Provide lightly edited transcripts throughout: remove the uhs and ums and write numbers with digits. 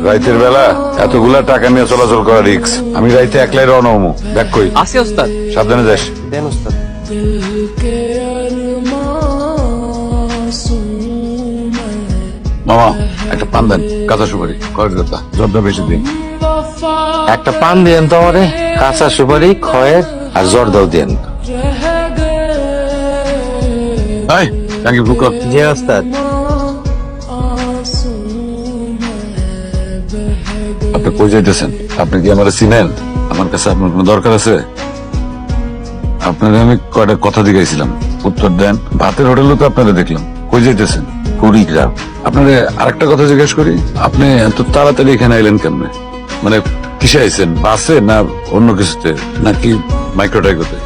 রাইতের বেলা এতগুলা টাকা নিয়ে চলাচল করা রিস্ক। আমি রাইতে একলাই রওনা হবো। ব্যাগ কই? আসি ওস্তাদ। সাবধানে যাস। দেন ওস্তাদ। মামা একটা পান দেন, কাঁচা সুপারি, কয়েকটা জর্দা বেশি দিন। একটা পান দিয়েন তো আমারে, কাঁচা সুপারি, খয়ের আর জর্দাও দিয়েন। এই থ্যাংক ইউ ফুকর। জি ওস্তাদ। আপনি কই যাইতেছেন? আপনি কি আমার চিনেন? আমার কাছে আপনার কোনো দরকার আছে? আপনাদের আমি কয়টা কথা জিজ্ঞাসিলাম, উত্তর দেন। ভাতের হোটেলে তো আপনারা দেখলাম। কই যাইতেছেন? কুড়িগ্রাম। আপনাদের আরেকটা কথা জিজ্ঞেস করি, আপনি এত তাড়াতাড়ি এখানে এলেন কেমনে? মানে কিসে আইছেন? বাসে না অন্য কিছুতে, নাকি মাইক্রোটাইকোতে?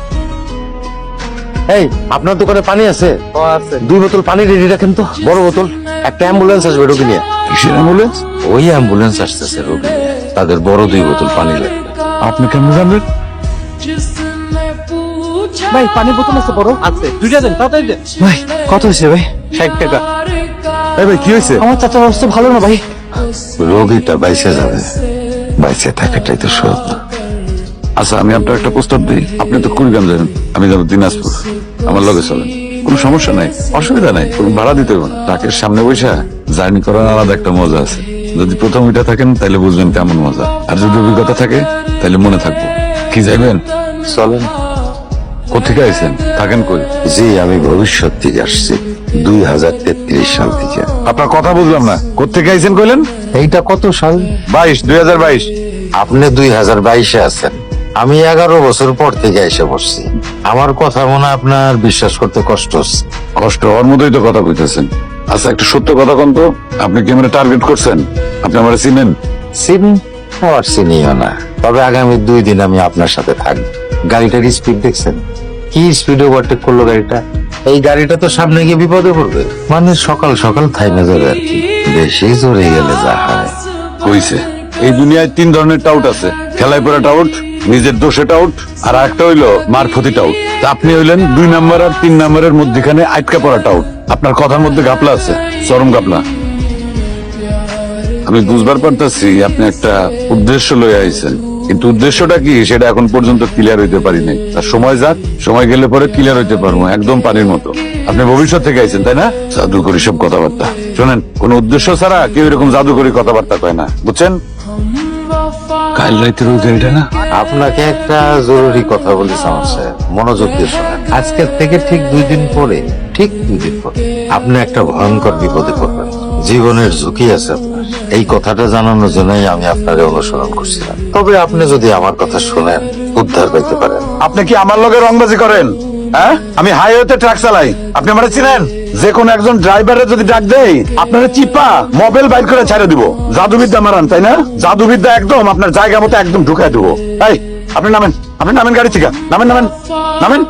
এই আপনার দোকানে পানি আছে? ও আছে। 2 বোতল পানি রেডি রাখেন তো, বড় বোতল। একটা অ্যাম্বুলেন্স আসবে রোগী নিয়ে। কিসের অ্যাম্বুলেন্স? ওই অ্যাম্বুলেন্স আসতেছে রোগী নিয়ে, তাদের বড় 2 বোতল পানি লাগবে। আপনি কেমন জানবেন? ভাই পানি বোতল আছে বড়? আছে। দুইটা দেন, তাড়াতাড়ি দেন। ভাই কত হয়েছে ভাই? 60 টাকা। এই ভাই কি হয়েছে? আমার চাচার অবস্থা ভালো না ভাই। রোগীটা বাইসে যাবে, বাইসে থাকাটাই তো সব। আচ্ছা আমি আপনার একটা প্রস্তাব দিই। আপনি তো কুড়িগ্রাম যাবেন, আমি যাবো দিনাজপুর। আমার লগে চলেন, কোনো সমস্যা নাই, অসুবিধা নাই, কোনো ভাড়া দিতে হবে না। ট্রাকের সামনে বসে জার্নি করার আলাদা একটা মজা আছে। যদি প্রথম ওইটা থাকেন তাহলে বুঝবেন কেমন মজা, আর যদি অভিজ্ঞতা থাকে তাহলে মনে থাকবো। কি যাইবেন? চলেন। কোথেকে আইছেন? থাকেন কই? জি আমি ভবিষ্যৎ থেকে আসছি, 2033 সাল থেকে। আপনার কথা বুঝলাম না, কোথেকে আইছেন কইলেন? এইটা কত সাল? 2022। আপনি 2022-এ আছেন, আমি 11 বছর পর থেকে এসে বসছি। আমার কথা মনে হয় আপনার বিশ্বাস করতে কষ্ট হচ্ছে। কষ্ট হওয়ার মতোই তো কথা কইতেছেন। আচ্ছা একটা সত্য কথা কোন তো, আপনি কি আমার টার্গেট করছেন? আপনি আমার চিনেন? চিনি আর চিনিও না, তবে আগামী 2 দিন আমি আপনার সাথে থাকবো। গাড়িটার স্পিড দেখছেন? কি স্পিড ওভারটেক করলো গাড়িটা! এই গাড়িটা তো সামনে গিয়ে বিপদে পড়বে। মানে সকাল সকাল থাইমে যাবে আর কি, বেশি জোরে গেলে যা হয়। কইছে এই দুনিয়ায় 3 ধরনের টাউট আছে। খেলায় পড়া টাউট, নিজের দোষে টাউট, আর একটা হইলো মারফতি টাউট। তা আপনি হইলেন 2 নাম্বার আর 3 নাম্বারের মধ্যখানে আটকা পড়া টাউট। আপনার কথার মধ্যে গাপলা আছে, চরম গাপলা। আমি বুঝবার পারতাছি আপনি একটা উদ্দেশ্য লয়ে আইছেন, কিন্তু উদ্দেশ্যটা কি সেটা এখন পর্যন্ত ক্লিয়ার হইতে পারি নাই। তার সময় যাক, সময় গেলে পরে ক্লিয়ার হইতে পারবো, একদম পানির মতো। আপনি ভবিষ্যৎ থেকে আইছেন তাই না? জাদুকরি সব কথাবার্তা শোনেন, কোন উদ্দেশ্য ছাড়া কেউ এরকম জাদুকরি কথাবার্তা কয় না, বুঝছেন? কাল রাতের ওই গাড়িটা না? আপনাকে একটা জরুরি কথা বলি আমার স্যার, মনোযোগ দিয়ে শোনেন। আজকের থেকে ঠিক 2 দিন পরে, ঠিক 2 দিন পরে আপনি একটা ভয়ঙ্কর বিপদে পড়বেন। জীবনের ঝুঁকি আছে আপনার। এই কথাটা জানানোর জন্যই আমি আপনারে অনুসরণ করছিলাম। তবে আপনি যদি আমার কথা শোনেন, উদ্ধার পাইতে পারেন। আপনি কি আমার লগে রংবাজি করেন? হ্যাঁ, আমি হাইওয়েতে ট্রাক চালাই, আপনি আমার চিনেন? যে কোনো একজন ড্রাইভারের যদি ডাক দেই, আপনারা চিপা মোবাইল বাইর করে ছেড়ে দিব। জাদুবিদ্যা মারান তাই না? জাদুবিদ্যা একদম আপনার জায়গা মতো একদম ঢুকাই দেবো। এই আপনি নামেন, আপনি নামেন গাড়ি থেকে, নামেন নামেন নামেন।